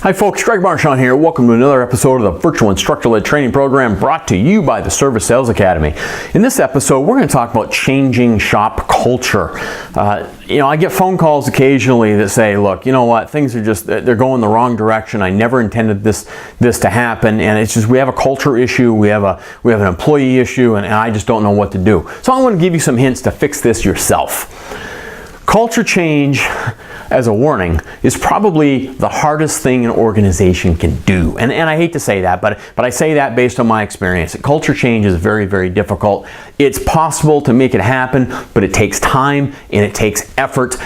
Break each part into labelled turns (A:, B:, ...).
A: Hi folks, Greg Marchand here. Welcome to another episode of the Virtual Instructor-Led Training Program brought to you by the Service Sales Academy. In this episode, we're going to talk about changing shop culture. I get phone calls occasionally that say, look, you know what, things are just, they're going the wrong direction. I never intended this to happen, and it's just, we have a culture issue, we have an employee issue, and I just don't know what to do. So I want to give you some hints to fix this yourself. Culture change, as a warning, is probably the hardest thing an organization can do. And I hate to say that, but I say that based on my experience. Culture change is very, very difficult. It's possible to make it happen, but it takes time and it takes effort.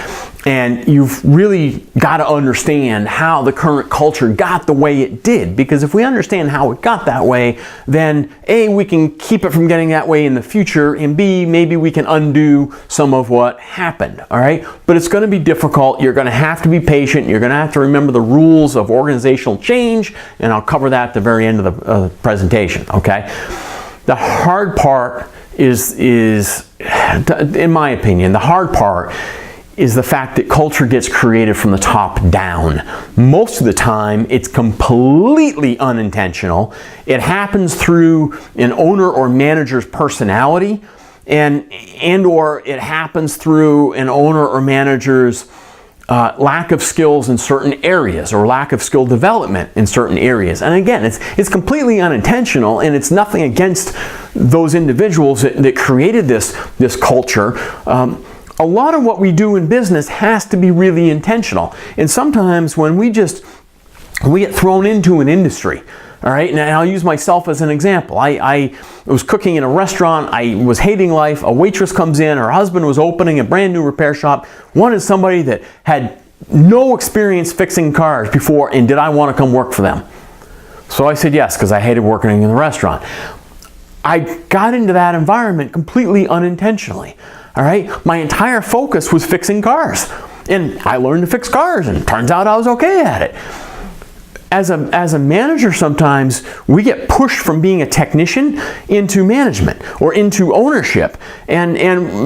A: And you've really got to understand how the current culture got the way it did. Because if we understand how it got that way, then A, we can keep it from getting that way in the future, and B, maybe we can undo some of what happened, all right? But it's going to be difficult. You're going to have to be patient. You're going to have to remember the rules of organizational change, and I'll cover that at the very end of the presentation, okay? The hard part is, in my opinion, the hard part is the fact that culture gets created from the top down. Most of the time, it's completely unintentional. It happens through an owner or manager's personality, and or it happens through an owner or manager's lack of skills in certain areas or lack of skill development in certain areas. And again, it's completely unintentional, and it's nothing against those individuals that created this culture. A lot of what we do in business has to be really intentional. And sometimes when we get thrown into an industry, all right, and I'll use myself as an example. I was cooking in a restaurant. I was hating life. A waitress comes in. Her husband was opening a brand new repair shop. Wanted somebody that had no experience fixing cars before, and did I want to come work for them? So I said yes, because I hated working in the restaurant. I got into that environment completely unintentionally. All right, my entire focus was fixing cars, and I learned to fix cars, and it turns out I was okay at it. As a manager, sometimes we get pushed from being a technician into management or into ownership, and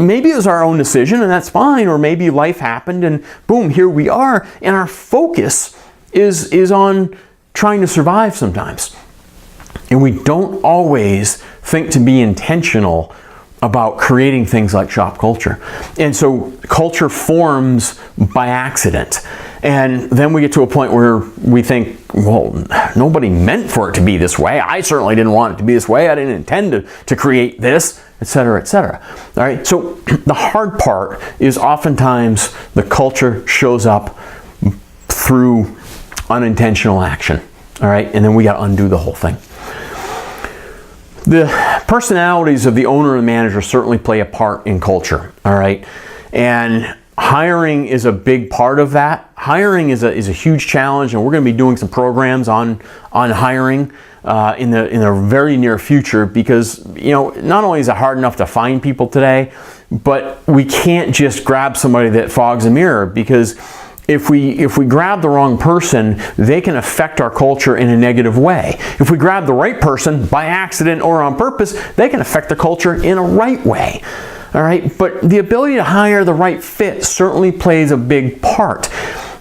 A: maybe it was our own decision, and that's fine, or maybe life happened, and boom, here we are, and our focus is on trying to survive sometimes, and we don't always think to be intentional about creating things like shop culture. And so culture forms by accident. And then we get to a point where we think, well, nobody meant for it to be this way. I certainly didn't want it to be this way. I didn't intend to create this, etc., etc. All right, so the hard part is oftentimes the culture shows up through unintentional action. All right, and then we got to undo the whole thing. The personalities of the owner and manager certainly play a part in culture, all right? And hiring is a big part of that. Hiring is a huge challenge, and we're going to be doing some programs on hiring in the very near future, because not only is it hard enough to find people today, but we can't just grab somebody that fogs a mirror, because if we grab the wrong person, they can affect our culture in a negative way. If we grab the right person by accident or on purpose, they can affect the culture in a right way. All right, but the ability to hire the right fit certainly plays a big part.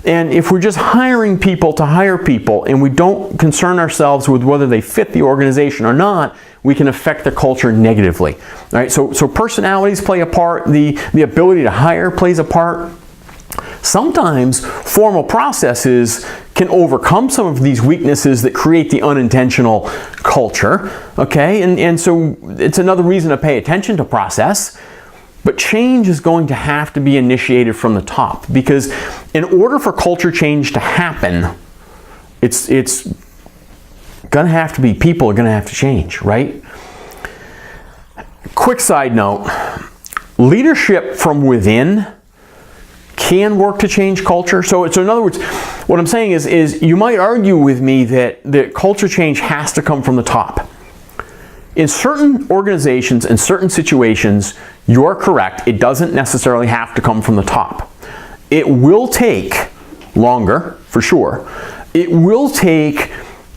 A: And if we're just hiring people to hire people and we don't concern ourselves with whether they fit the organization or not, we can affect the culture negatively. All right, so personalities play a part. The ability to hire plays a part. Sometimes formal processes can overcome some of these weaknesses that create the unintentional culture, okay? And so it's another reason to pay attention to process. But change is going to have to be initiated from the top, because in order for culture change to happen, it's going to have to be, people are going to have to change, right? Quick side note, leadership from within can work to change culture. So in other words, what I'm saying is you might argue with me that culture change has to come from the top. In certain organizations, in certain situations, you're correct. It doesn't necessarily have to come from the top. It will take longer, for sure. It will take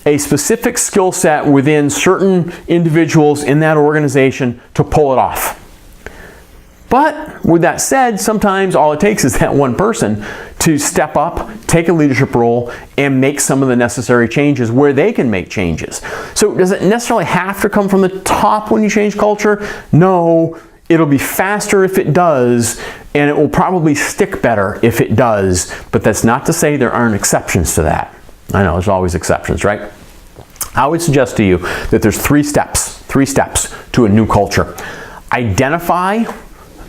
A: a specific skill set within certain individuals in that organization to pull it off. But with that said, sometimes all it takes is that one person to step up, take a leadership role, and make some of the necessary changes where they can make changes. So does it necessarily have to come from the top when you change culture? No, it'll be faster if it does, and it will probably stick better if it does, but that's not to say there aren't exceptions to that. I know, there's always exceptions, right? I would suggest to you that there's three steps to a new culture. Identify,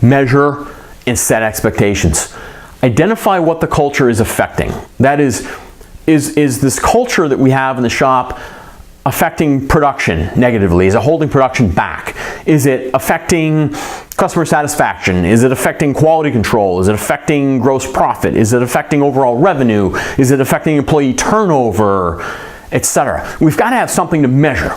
A: measure, and set expectations. Identify what the culture is affecting. That is this culture that we have in the shop affecting production negatively? Is it holding production back? Is it affecting customer satisfaction? Is it affecting quality control? Is it affecting gross profit? Is it affecting overall revenue? Is it affecting employee turnover, etc.? We've got to have something to measure.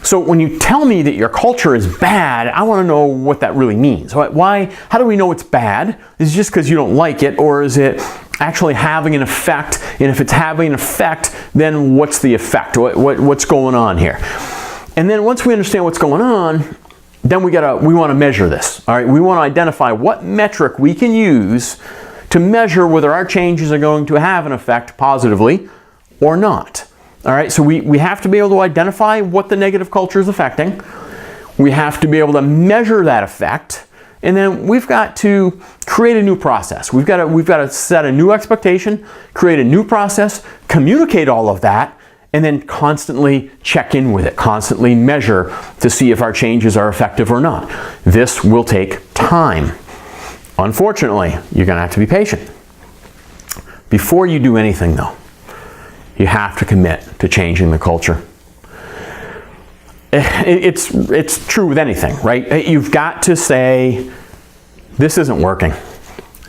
A: So when you tell me that your culture is bad, I want to know what that really means. Why? How do we know it's bad? Is it just because you don't like it, or is it actually having an effect? And if it's having an effect, then what's the effect? What's going on here? And then once we understand what's going on, then we want to measure this. All right, we want to identify what metric we can use to measure whether our changes are going to have an effect positively or not. All right, so we have to be able to identify what the negative culture is affecting. We have to be able to measure that effect, and then we've got to create a new process. We've got to set a new expectation, create a new process, communicate all of that, and then constantly check in with it, constantly measure to see if our changes are effective or not. This will take time. Unfortunately, you're going to have to be patient. Before you do anything, though, you have to commit to changing the culture. It's true with anything, right? You've got to say, this isn't working.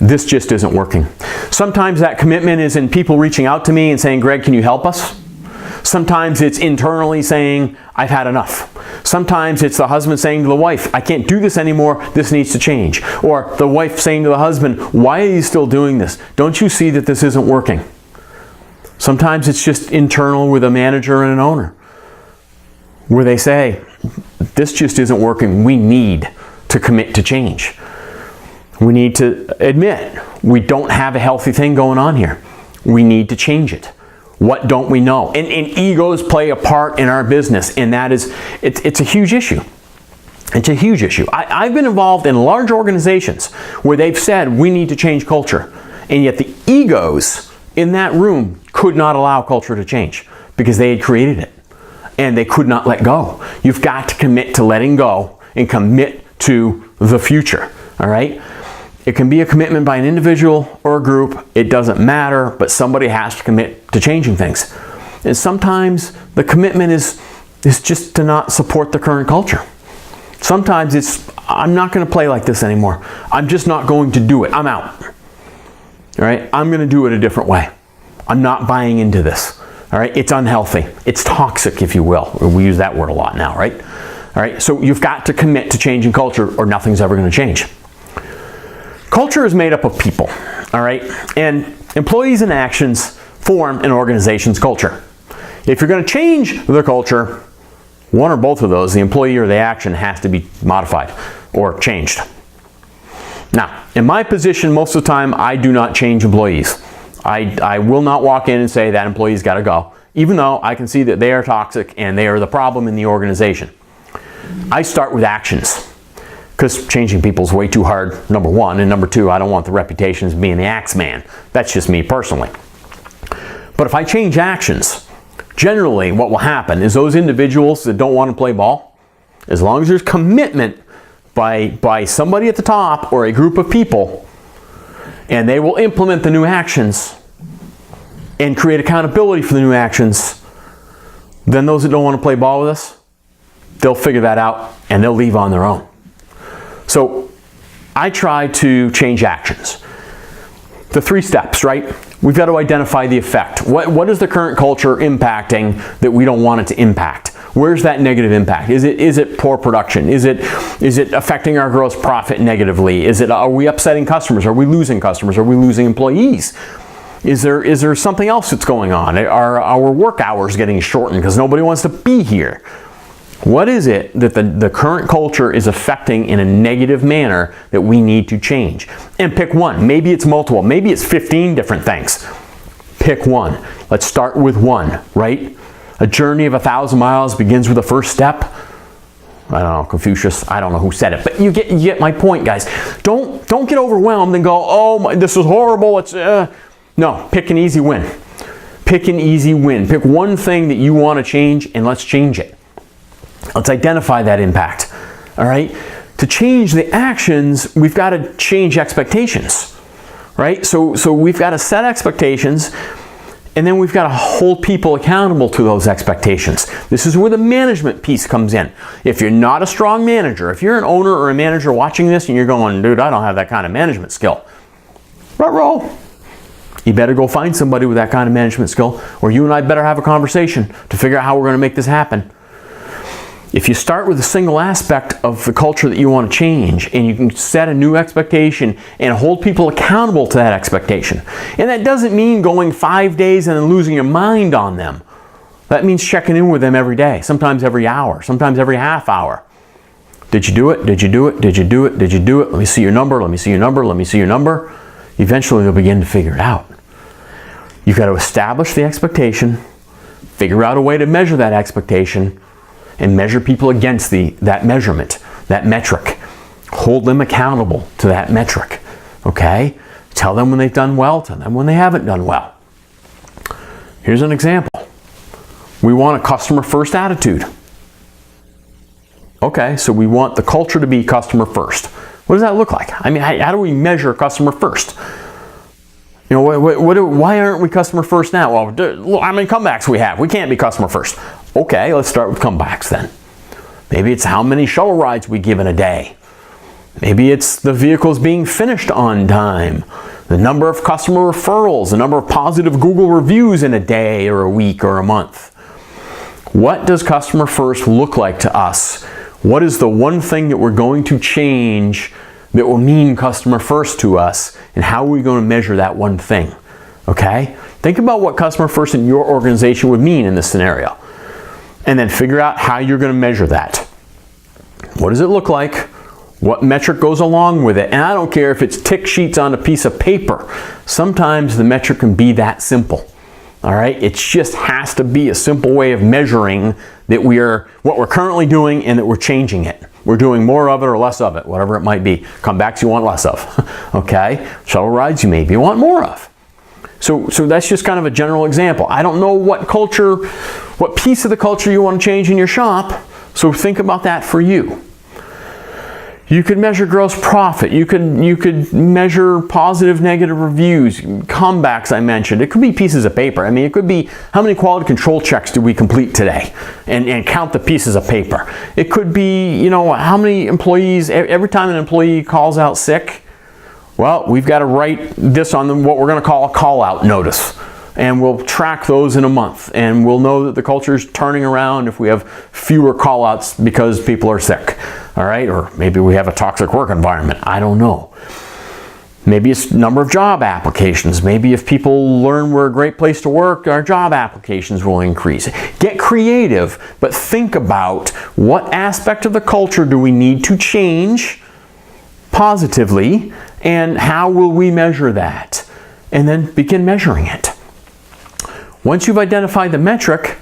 A: This just isn't working. Sometimes that commitment is in people reaching out to me and saying, Greg, can you help us? Sometimes it's internally saying, I've had enough. Sometimes it's the husband saying to the wife, I can't do this anymore, this needs to change. Or the wife saying to the husband, why are you still doing this? Don't you see that this isn't working? Sometimes it's just internal with a manager and an owner, where they say, this just isn't working. We need to commit to change. We need to admit we don't have a healthy thing going on here. We need to change it. What don't we know? And egos play a part in our business, and that is, it's a huge issue. It's a huge issue. I've been involved in large organizations where they've said we need to change culture, and yet the egos in that room could not allow culture to change because they had created it and they could not let go. You've got to commit to letting go and commit to the future, all right? It can be a commitment by an individual or a group. It doesn't matter, but somebody has to commit to changing things. And sometimes the commitment is just to not support the current culture. Sometimes it's, I'm not going to play like this anymore. I'm just not going to do it. I'm out. All right, I'm going to do it a different way. I'm not buying into this. All right, it's unhealthy. It's toxic, if you will. We use that word a lot now, right? All right, so you've got to commit to changing culture or nothing's ever going to change. Culture is made up of people, all right? And employees and actions form an organization's culture. If you're going to change the culture, one or both of those, the employee or the action, has to be modified or changed. Now, in my position, most of the time, I do not change employees. I will not walk in and say that employee's got to go, even though I can see that they are toxic and they are the problem in the organization. I start with actions, because changing people is way too hard, number one, and number two, I don't want the reputation as being the axe man. That's just me personally. But if I change actions, generally what will happen is those individuals that don't want to play ball, as long as there's commitment by somebody at the top or a group of people, and they will implement the new actions and create accountability for the new actions, then those that don't want to play ball with us, they'll figure that out and they'll leave on their own. So I try to change actions. The 3 steps, right? We've got to identify the effect. What is the current culture impacting that we don't want it to impact? Where's that negative impact? Is it poor production? Is it affecting our gross profit negatively? Are we upsetting customers? Are we losing customers? Are we losing employees? Is there something else that's going on? Are our work hours getting shortened because nobody wants to be here? What is it that the current culture is affecting in a negative manner that we need to change? And pick one. Maybe it's multiple. Maybe it's 15 different things. Pick one. Let's start with one, right? A journey of 1,000 miles begins with the first step. I don't know, Confucius, I don't know who said it, but you get my point, guys. Don't get overwhelmed and go, oh, this is horrible. It's No, pick an easy win. Pick an easy win. Pick one thing that you want to change and let's change it. Let's identify that impact, all right? To change the actions, we've got to change expectations, right? So we've got to set expectations, and then we've got to hold people accountable to those expectations. This is where the management piece comes in. If you're not a strong manager, if you're an owner or a manager watching this and you're going, dude, I don't have that kind of management skill, ruh-roh. You better go find somebody with that kind of management skill, or you and I better have a conversation to figure out how we're going to make this happen. If you start with a single aspect of the culture that you want to change, and you can set a new expectation and hold people accountable to that expectation. And that doesn't mean going 5 days and then losing your mind on them. That means checking in with them every day, sometimes every hour, sometimes every half hour. Did you do it? Did you do it? Did you do it? Did you do it? Let me see your number. Let me see your number. Let me see your number. Eventually you'll begin to figure it out. You've got to establish the expectation, figure out a way to measure that expectation, and measure people against that measurement, that metric. Hold them accountable to that metric, okay? Tell them when they've done well, tell them when they haven't done well. Here's an example. We want a customer first attitude. Okay, so we want the culture to be customer first. What does that look like? I mean, how do we measure customer first? You know, why aren't we customer first now? Well, how many comebacks we have? We can't be customer first. Okay, let's start with comebacks then. Maybe it's how many shuttle rides we give in a day. Maybe it's the vehicles being finished on time. The number of customer referrals, the number of positive Google reviews in a day or a week or a month. What does customer first look like to us? What is the one thing that we're going to change that will mean customer first to us, and how are we going to measure that one thing? Okay? Think about what customer first in your organization would mean in this scenario, and then figure out how you're going to measure that. What does it look like? What metric goes along with it? And I don't care if it's tick sheets on a piece of paper. Sometimes the metric can be that simple. All right? It just has to be a simple way of measuring that what we're currently doing and that we're changing it. We're doing more of it or less of it, whatever it might be. Comebacks you want less of, okay? Shuttle rides you maybe want more of. So that's just kind of a general example. I don't know what piece of the culture you want to change in your shop, so think about that for you. You could measure gross profit. You could measure positive, negative reviews, comebacks I mentioned. It could be pieces of paper. I mean, it could be how many quality control checks did we complete today, and count the pieces of paper. It could be, you know, how many employees, every time an employee calls out sick, well, we've got to write this on what we're going to call a call-out notice. And we'll track those in a month, and we'll know that the culture is turning around if we have fewer call-outs because people are sick, all right? Or maybe we have a toxic work environment. I don't know. Maybe it's number of job applications. Maybe if people learn we're a great place to work, our job applications will increase. Get creative, but think about what aspect of the culture do we need to change positively, and how will we measure that? And then begin measuring it. Once you've identified the metric,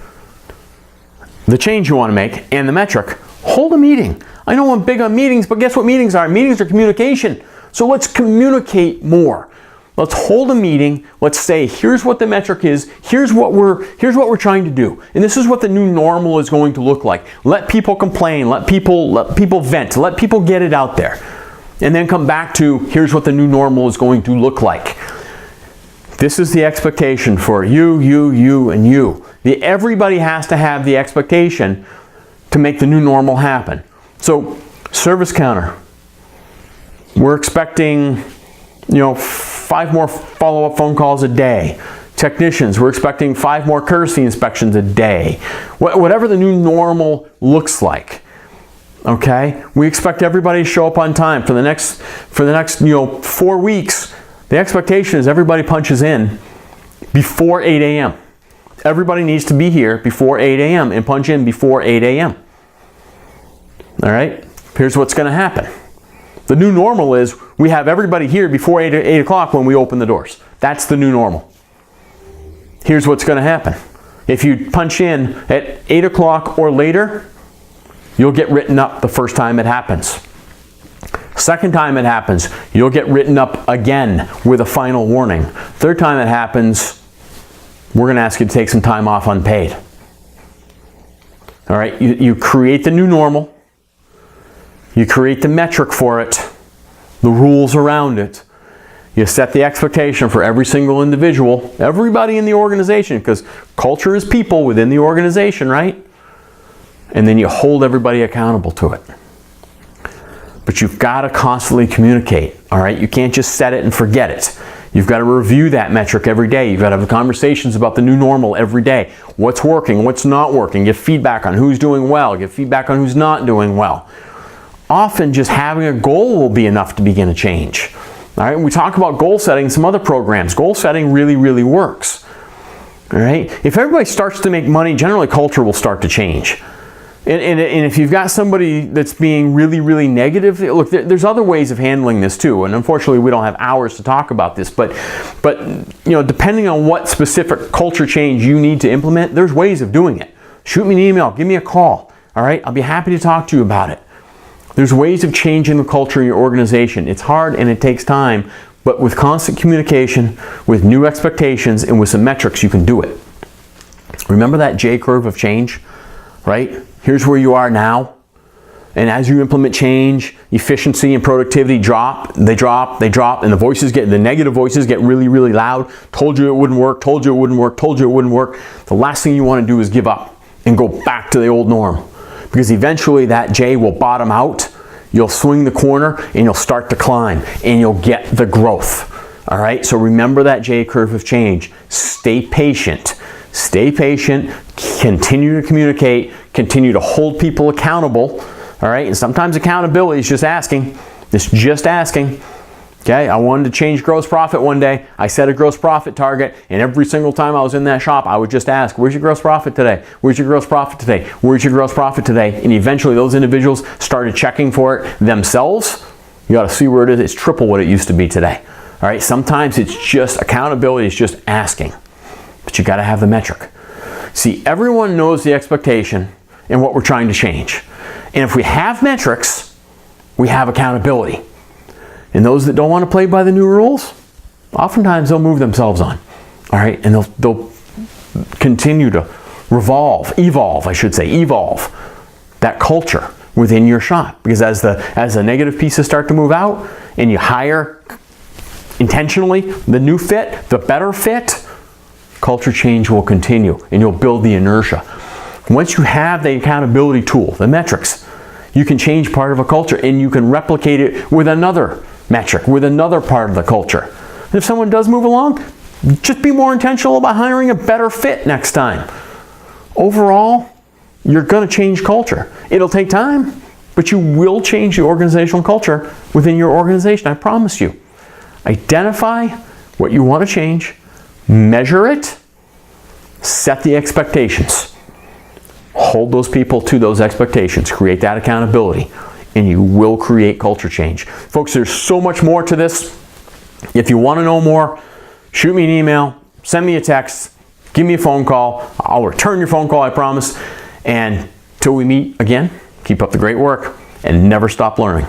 A: the change you want to make, and the metric, hold a meeting. I know I'm big on meetings, but guess what meetings are? Meetings are communication. So let's communicate more. Let's hold a meeting. Let's say, here's what the metric is. Here's what we're trying to do. And this is what the new normal is going to look like. Let people complain. Let people vent. Let people get it out there. And then come back to, here's what the new normal is going to look like. This is the expectation for you, and you. Everybody has to have the expectation to make the new normal happen. So, service counter. We're expecting, 5 more follow-up phone calls a day. Technicians, we're expecting 5 more courtesy inspections a day. Whatever the new normal looks like. Okay? We expect everybody to show up on time for the next 4 weeks. The expectation is everybody punches in before 8 a.m. Everybody needs to be here before 8 a.m. and punch in before 8 a.m. All right, here's what's going to happen. The new normal is we have everybody here before 8 o'clock when we open the doors. That's the new normal. Here's what's going to happen. If you punch in at 8 o'clock or later, you'll get written up the first time it happens. Second time it happens, you'll get written up again with a final warning. Third time it happens, we're going to ask you to take some time off unpaid. All right, you create the new normal. You create the metric for it, the rules around it. You set the expectation for every single individual, everybody in the organization, because culture is people within the organization, right? And then you hold everybody accountable to it. But you've got to constantly communicate, all right? You can't just set it and forget it. You've got to review that metric every day. You've got to have conversations about the new normal every day. What's working, what's not working. Get feedback on who's doing well. Get feedback on who's not doing well. Often just having a goal will be enough to begin a change. All right, we talk about goal setting in some other programs. Goal setting really, really works. All right, if everybody starts to make money, generally culture will start to change. And if you've got somebody that's being really, really negative, look, there's other ways of handling this too. And unfortunately, we don't have hours to talk about this. But you know, depending on what specific culture change you need to implement, there's ways of doing it. Shoot me an email, give me a call. All right, I'll be happy to talk to you about it. There's ways of changing the culture in your organization. It's hard and it takes time, but with constant communication, with new expectations, and with some metrics, you can do it. Remember that J curve of change, right? Here's where you are now. And as you implement change, efficiency and productivity drop, and the negative voices get really, really loud. Told you it wouldn't work, told you it wouldn't work, told you it wouldn't work. The last thing you want to do is give up and go back to the old norm. Because eventually that J will bottom out, you'll swing the corner, and you'll start to climb, and you'll get the growth. All right, so remember that J curve of change. Stay patient. Stay patient, continue to communicate, continue to hold people accountable. All right, and sometimes accountability is just asking. It's just asking. Okay, I wanted to change gross profit one day. I set a gross profit target, and every single time I was in that shop, I would just ask, where's your gross profit today? Where's your gross profit today? Where's your gross profit today? And eventually those individuals started checking for it themselves. You got to see where it is. It's triple what it used to be today. All right, sometimes it's just accountability is just asking, but you got to have the metric. See, everyone knows the expectation and what we're trying to change. And if we have metrics, we have accountability. And those that don't want to play by the new rules, oftentimes they'll move themselves on. All right, and they'll continue to evolve that culture within your shop. Because as the negative pieces start to move out and you hire intentionally the new fit, the better fit, culture change will continue and you'll build the inertia. Once you have the accountability tool, the metrics, you can change part of a culture and you can replicate it with another metric, with another part of the culture. And if someone does move along, just be more intentional about hiring a better fit next time. Overall, you're going to change culture. It'll take time, but you will change the organizational culture within your organization. I promise you. Identify what you want to change, measure it, set the expectations. Hold those people to those expectations. Create that accountability, and you will create culture change. Folks, there's so much more to this. If you want to know more, shoot me an email, send me a text, give me a phone call. I'll return your phone call, I promise. And till we meet again, keep up the great work and never stop learning.